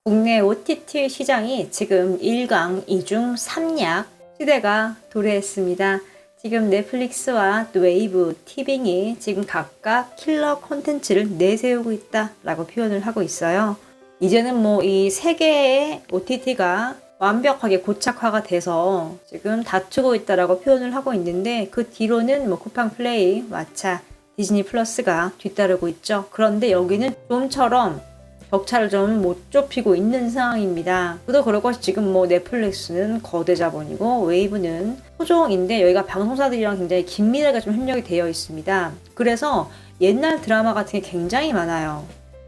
국내 OTT 시장이 지금 1강, 2중, 3약 시대가 도래했습니다. 지금 넷플릭스와 웨이브, 티빙이 지금 각각 킬러 콘텐츠를 내세우고 있다라고 표현을 하고 있어요. 이제는 뭐 이 세 개의 OTT가 완벽하게 고착화가 돼서 지금 다투고 있다라고 표현을 하고 있는데, 그 뒤로는 뭐 쿠팡 플레이, 왓챠, 디즈니 플러스가 뒤따르고 있죠. 그런데 여기는 좀처럼 격차를 좀 못 좁히고 있는 상황입니다. 그도 그렇고 지금 뭐 넷플릭스는 거대 자본이고 웨이브는 소종인데, 여기가 방송사들이랑 굉장히 긴밀하게 좀 협력이 되어 있습니다. 그래서 옛날 드라마 같은 게 굉장히 많아요.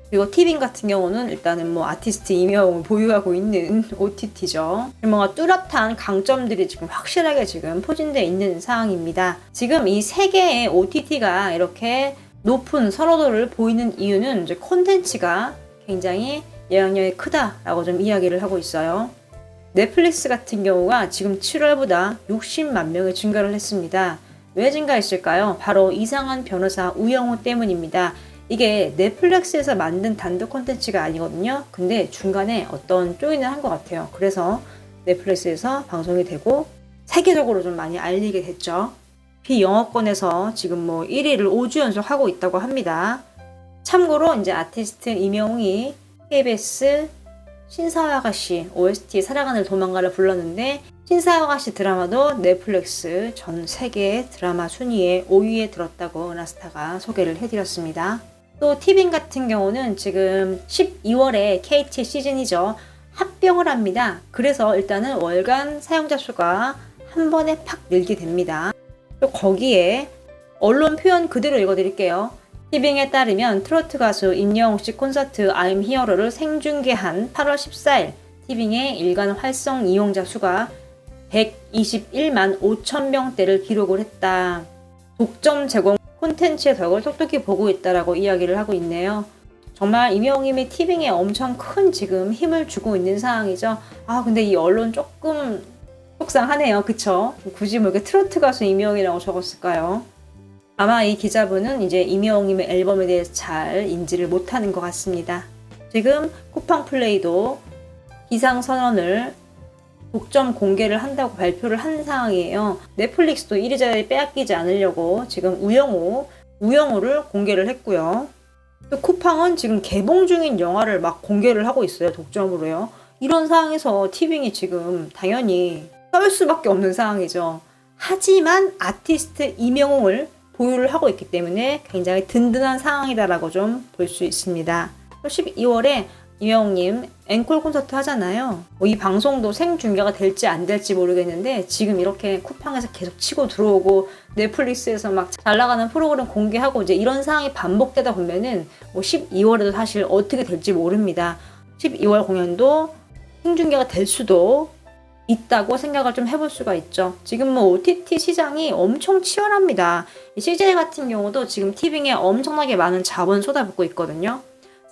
그리고 티빙 같은 경우는 일단은 뭐 아티스트 임영웅을 보유하고 있는 OTT죠. 뭔가 뚜렷한 강점들이 지금 확실하게 지금 포진되어 있는 상황입니다. 지금 이 세 개의 OTT가 이렇게 높은 선호도를 보이는 이유는 이제 콘텐츠가 굉장히 영향력이 크다라고 좀 이야기를 하고 있어요. 넷플릭스 같은 경우가 지금 7월보다 60만 명이 증가를 했습니다. 왜 증가했을까요? 바로 이상한 변호사 우영우 때문입니다. 이게 넷플릭스에서 만든 단독 콘텐츠가 아니거든요. 근데 중간에 어떤 조인을 한 것 같아요. 그래서 넷플릭스에서 방송이 되고 세계적으로 좀 많이 알리게 됐죠. 비영어권에서 지금 뭐 1위를 5주 연속 하고 있다고 합니다. 참고로 이제 아티스트 임영웅이 KBS 신사아가씨 OST 사랑하늘 도망가를 불렀는데, 신사아가씨 드라마도 넷플릭스 전 세계 드라마 순위에 5위에 들었다고 은하스타가 소개를 해드렸습니다. 또 티빙 같은 경우는 지금 12월에 KT 시즌이죠. 합병을 합니다. 그래서 일단은 월간 사용자 수가 한 번에 팍 늘게 됩니다. 또 거기에 언론 표현 그대로 읽어드릴게요. 티빙에 따르면 트로트 가수 임영웅 씨 콘서트 I'm Hero를 생중계한 8월 14일 티빙의 일간 활성 이용자 수가 121만 5천 명대를 기록을 했다. 독점 제공 콘텐츠의 덕을 똑똑히 보고 있다라고 이야기를 하고 있네요. 정말 임영웅님이 티빙에 엄청 큰 지금 힘을 주고 있는 상황이죠. 근데 이 언론 조금 속상하네요. 그쵸? 굳이 뭐 이렇게 트로트 가수 임영웅이라고 적었을까요? 아마 이 기자분은 이제 임영웅님의 앨범에 대해서 잘 인지를 못하는 것 같습니다. 지금 쿠팡 플레이도 비상 선언을 독점 공개를 한다고 발표를 한 상황이에요. 넷플릭스도 이리저리 빼앗기지 않으려고 지금 우영우를 공개를 했고요. 또 쿠팡은 지금 개봉 중인 영화를 막 공개를 하고 있어요. 독점으로요. 이런 상황에서 티빙이 지금 당연히 썰 수밖에 없는 상황이죠. 하지만 아티스트 임영웅을 보유를 하고 있기 때문에 굉장히 든든한 상황이다라고 좀 볼 수 있습니다. 또 12월에 임영웅님 앵콜 콘서트 하잖아요. 이 방송도 생중계가 될지 안 될지 모르겠는데, 지금 이렇게 쿠팡에서 계속 치고 들어오고 넷플릭스에서 막 잘 나가는 프로그램 공개하고 이제 이런 상황이 반복되다 보면은 12월에도 사실 어떻게 될지 모릅니다. 12월 공연도 생중계가 될 수도 있다고 생각을 좀 해볼 수가 있죠. 지금 뭐 OTT 시장이 엄청 치열합니다. CJ 같은 경우도 지금 티빙에 엄청나게 많은 자본 쏟아붓고 있거든요.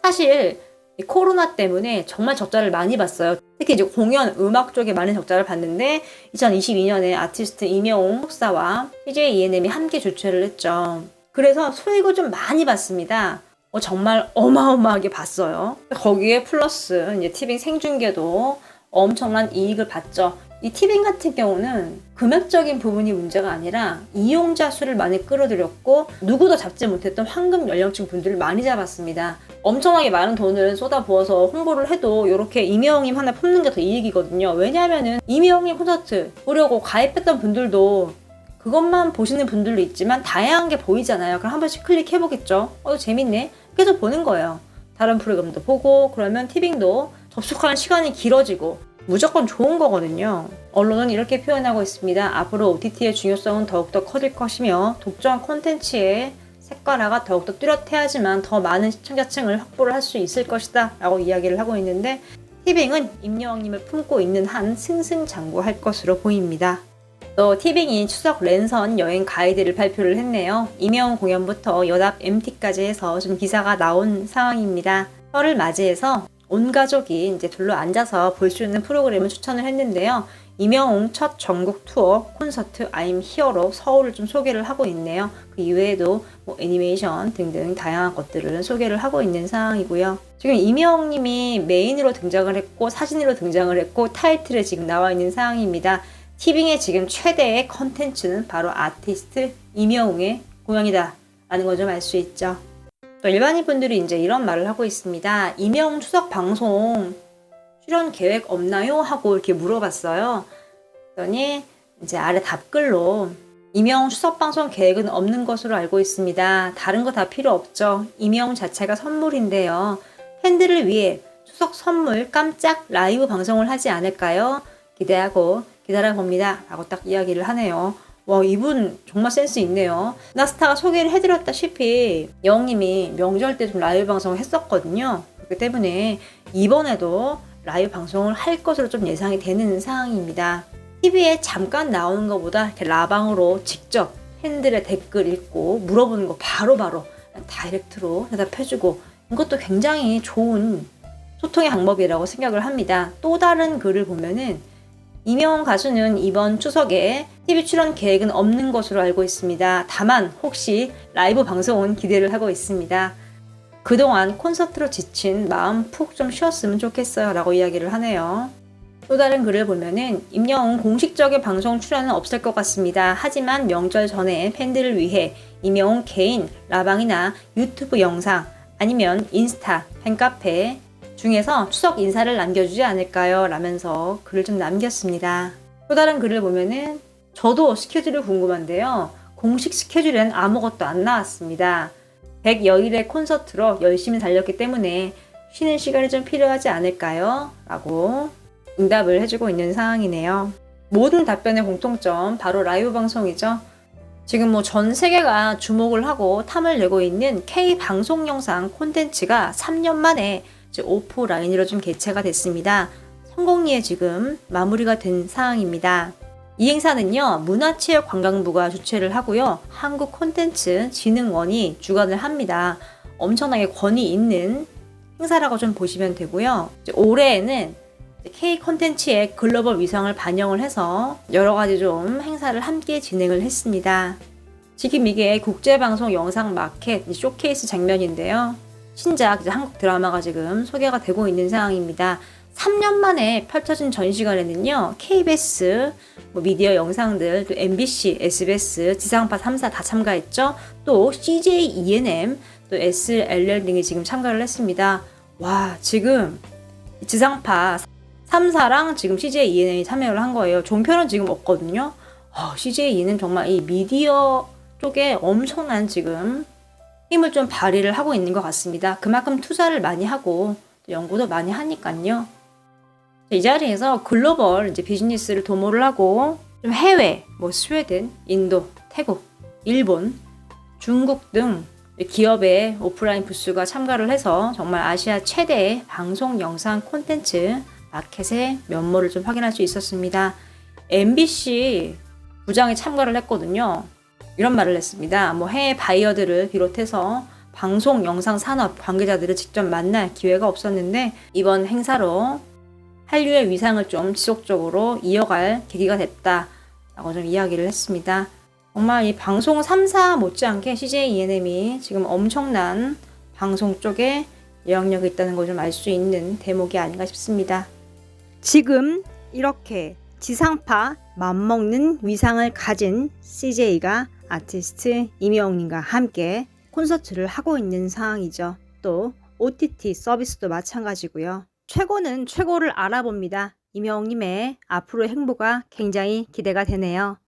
사실 코로나 때문에 정말 적자를 많이 봤어요. 특히 이제 공연, 음악 쪽에 많은 적자를 봤는데, 2022년에 아티스트 임영웅 속사와 CJ ENM이 함께 주최를 했죠. 그래서 수익을 좀 많이 봤습니다. 정말 어마어마하게 봤어요. 거기에 플러스 이제 티빙 생중계도 엄청난 이익을 봤죠. 이 티빙 같은 경우는 금액적인 부분이 문제가 아니라 이용자 수를 많이 끌어들였고, 누구도 잡지 못했던 황금 연령층 분들을 많이 잡았습니다. 엄청나게 많은 돈을 쏟아부어서 홍보를 해도 이렇게 임영웅님 하나 뽑는 게 더 이익이거든요. 왜냐하면은 임영웅님 콘서트 보려고 가입했던 분들도 그것만 보시는 분들도 있지만 다양한 게 보이잖아요. 그럼 한 번씩 클릭해보겠죠. 재밌네. 계속 보는 거예요. 다른 프로그램도 보고, 그러면 티빙도 접속하는 시간이 길어지고 무조건 좋은 거거든요. 언론은 이렇게 표현하고 있습니다. 앞으로 OTT의 중요성은 더욱더 커질 것이며, 독점 콘텐츠의 색깔화가 더욱더 뚜렷해야지만 더 많은 시청자층을 확보를 할 수 있을 것이다 라고 이야기를 하고 있는데, 티빙은 임영웅님을 품고 있는 한 승승장구할 것으로 보입니다. 또 티빙이 추석 랜선 여행 가이드를 발표를 했네요. 임영웅 공연부터 연합 MT까지 해서 좀 기사가 나온 상황입니다. 설을 맞이해서 온 가족이 이제 둘러 앉아서 볼 수 있는 프로그램을 추천을 했는데요. 이명웅 첫 전국 투어 콘서트 I'm Here로 서울을 좀 소개를 하고 있네요. 그 이외에도 뭐 애니메이션 등등 다양한 것들을 소개를 하고 있는 상황이고요. 지금 이명웅 님이 메인으로 등장을 했고 사진으로 등장을 했고 타이틀에 지금 나와 있는 상황입니다. 티빙의 지금 최대의 컨텐츠는 바로 아티스트 이명웅의 공연이다 라는 걸 좀 알 수 있죠. 또 일반인 분들이 이제 이런 말을 하고 있습니다. 이명웅 추석 방송 출연 계획 없나요? 하고 이렇게 물어봤어요. 그랬더니 이제 아래 답글로 이명웅 추석 방송 계획은 없는 것으로 알고 있습니다. 다른 거 다 필요 없죠. 이명웅 자체가 선물인데요. 팬들을 위해 추석 선물 깜짝 라이브 방송을 하지 않을까요? 기대하고 기다려봅니다. 라고 딱 이야기를 하네요. 와, 이분 정말 센스 있네요. 나스타가 소개를 해드렸다시피 여웅님이 명절 때 좀 라이브 방송을 했었거든요. 그렇기 때문에 이번에도 라이브 방송을 할 것으로 좀 예상이 되는 상황입니다. TV에 잠깐 나오는 것보다 이렇게 라방으로 직접 팬들의 댓글 읽고 물어보는 거 바로바로 다이렉트로 대답해주고 이것도 굉장히 좋은 소통의 방법이라고 생각을 합니다. 또 다른 글을 보면은 이명웅 가수는 이번 추석에 TV 출연 계획은 없는 것으로 알고 있습니다. 다만 혹시 라이브 방송은 기대를 하고 있습니다. 그동안 콘서트로 지친 마음 푹 좀 쉬었으면 좋겠어요 라고 이야기를 하네요. 또 다른 글을 보면은 임영웅 공식적인 방송 출연은 없을 것 같습니다. 하지만 명절 전에 팬들을 위해 임영웅 개인 라방이나 유튜브 영상 아니면 인스타 팬카페 중에서 추석 인사를 남겨주지 않을까요? 라면서 글을 좀 남겼습니다. 또 다른 글을 보면은 저도 스케줄이 궁금한데요. 공식 스케줄엔 아무것도 안 나왔습니다. 100여일의 콘서트로 열심히 달렸기 때문에 쉬는 시간이 좀 필요하지 않을까요? 라고 응답을 해주고 있는 상황이네요. 모든 답변의 공통점 바로 라이브 방송이죠. 지금 뭐 전 세계가 주목을 하고 탐을 내고 있는 K 방송 영상 콘텐츠가 3년 만에 오프라인으로 좀 개최가 됐습니다. 성공리에 지금 마무리가 된 상황입니다. 이 행사는요, 문화체육관광부가 주최를 하고요, 한국콘텐츠진흥원이 주관을 합니다. 엄청나게 권위 있는 행사라고 좀 보시면 되고요. 올해에는 K 콘텐츠의 글로벌 위상을 반영을 해서 여러 가지 좀 행사를 함께 진행을 했습니다. 지금 이게 국제방송 영상 마켓 쇼케이스 장면인데요. 신작 한국 드라마가 지금 소개가 되고 있는 상황입니다. 3년 만에 펼쳐진 전시관에는요, KBS 미디어 영상들, 또 MBC, SBS, 지상파 3사 다 참가했죠. 또 CJ ENM, 또 SLL 등이 지금 참가를 했습니다. 와, 지금 지상파 3사랑 지금 CJ ENM이 참여를 한 거예요. 종편은 지금 없거든요. CJ ENM 정말 이 미디어 쪽에 엄청난 지금 힘을 좀 발휘를 하고 있는 것 같습니다. 그만큼 투자를 많이 하고 또 연구도 많이 하니까요. 이 자리에서 글로벌 이제 비즈니스를 도모를 하고 좀 해외, 스웨덴, 인도, 태국, 일본, 중국 등 기업의 오프라인 부스가 참가를 해서 정말 아시아 최대의 방송 영상 콘텐츠 마켓의 면모를 좀 확인할 수 있었습니다. MBC 부장이 참가를 했거든요. 이런 말을 했습니다. 해외 바이어들을 비롯해서 방송 영상 산업 관계자들을 직접 만날 기회가 없었는데 이번 행사로 한류의 위상을 좀 지속적으로 이어갈 계기가 됐다라고 좀 이야기를 했습니다. 정말 이 방송 3사 못지않게 CJ ENM이 지금 엄청난 방송 쪽에 영향력이 있다는 걸 좀 알 수 있는 대목이 아닌가 싶습니다. 지금 이렇게 지상파 맘먹는 위상을 가진 CJ가 아티스트 이명웅님과 함께 콘서트를 하고 있는 상황이죠. 또 OTT 서비스도 마찬가지고요. 최고는 최고를 알아봅니다. 이명웅님의 앞으로의 행보가 굉장히 기대가 되네요.